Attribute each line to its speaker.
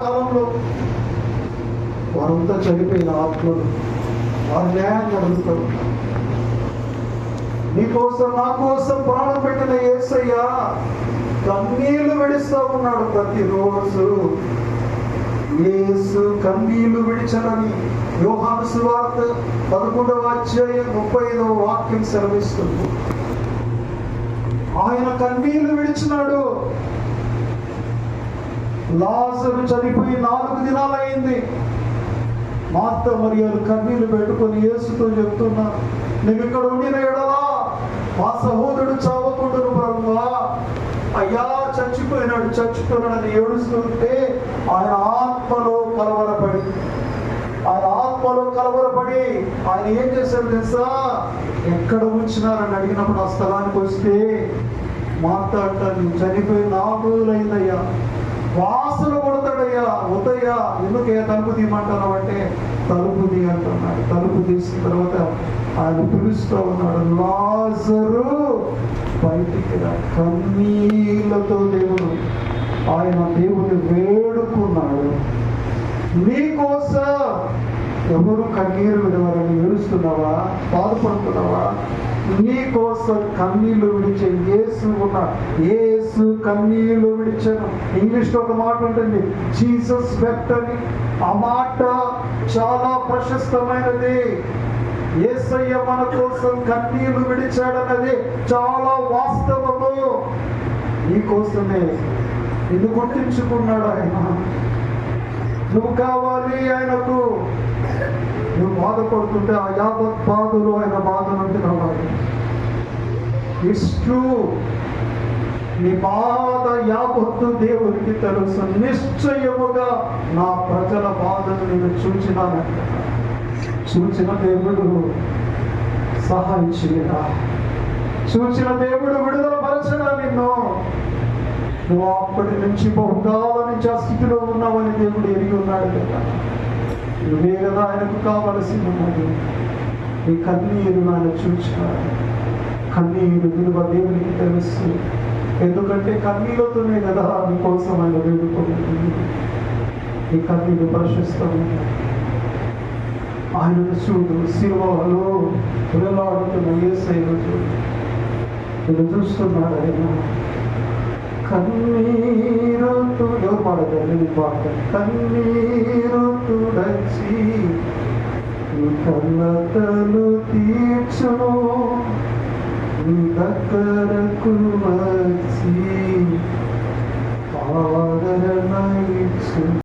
Speaker 1: కాలంలో వారంతా చనిపోయిన ఆత్మలు వారి న్యాయాన్ని అడుగుతారు. నీకోసం నా కోసం ప్రాణం పెట్టిన యేసయ్య కన్నీళ్లు విడుస్తూ ఉన్నాడు. ప్రతిరోజు యేసు కన్నీళ్లు విడిచనని యోహాను సువార్త 11వ అధ్యాయం 35వ వాక్యం సెలవిస్తుంది. ఆయన కన్నీళ్లు విడిచినాడు. లాజరు చనిపోయి 4 దినాలైంది. మార్త మరియలు కన్నీళ్లు పెట్టుకొని యేసుతో చెప్తున్నారు, నువ్వు ఇక్కడ ఉండిన ఎడలా మా సహోదరుడు చావకుండును ప్రభువా. అయ్యా చచ్చిపోయినాడని ఏడుస్తుంటే ఆయన ఆత్మలో కలవరపడి ఆయన ఏం చేశాడు తెలుసా? ఎక్కడ ఉంచినారని అడిగినప్పుడు ఆ స్థలానికి వస్తే మార్త అంటారు, నువ్వు చనిపోయి 4 రోజులైందయ్యా, వాసన కొడతాడయ్యా, వద్దయ్యా, ఎందుకే తలుపు తీయమంటాను అంటే తలుపు తీ అంటున్నాడు. తలుపు తీసిన తర్వాత ఆయన పిలుస్తూ ఉన్నాడు, లాజరు బయటికి రా. కన్నీళ్లతో దేవుని వేడుకున్నాడు. నీకోసం ఎవరు కన్నీరు విడవాలని ఏడుస్తున్నావా, బాధపడుతున్నావా? నీ కోసం కన్నీళ్లు విడిచే యేసు ఉన్నాడు. యేసు కన్నీళ్లు విడిచాను. ఇంగ్లీష్లో ఒక మాట ఉంటుంది, జీసస్ వెప్ట్ అని. ఆ మాట చాలా ప్రశస్తమైనది. యేసయ్య మన కోసం కన్నీళ్లు విడిచాడన్నది చాలా వాస్తవము. నీకోసమే నిన్ను గుర్తించుకున్నాడు ఆయన. నువ్వు కావాలి ఆయనకు. నువ్వు బాధపడుతుంటే ఆ యావత్ బాధలు ఆయన బాధ నుండి రావాలి. It's true. నీ బాధ యావత్తు దేవునికి తెలుసు. నిశ్చయముగా నా ప్రజల బాధను నేను చూచిన దేవుడు సహాయం చేయరా, చూచిన దేవుడు విడుదల పరచడా నిన్ను. నువ్వు అప్పటి నుంచి బహుకాల నుంచి ఆ స్థితిలో ఉన్నావని దేవుడు ఎరిగి ఉన్నాడు కదా. నువ్వే కదా ఆయనకు కావలసినది. నీ కన్నీరు ఆయన చూచాడు. కన్నీరు విలువ దేవునికి తెలుసు. ఎందుకంటే కన్నీరుతోనే కదా నీకోసం ఆయన వేడుకుంటుంది. నీ కన్నీరు ప్రశస్తమైన ఆయనను చూడు. శిలువలో వేలాడుతున్న యేసయ్యను చూడు. నేను చూస్తున్నాడు ఆయన. కన్నీరుతు ఎవరు పాడతారు? నీ పాట. కన్నీరు తుడచి నీ కన్నతలు తీర్చును, నీ దగ్గరకు వచ్చి ఆదరణ ఇచ్చు.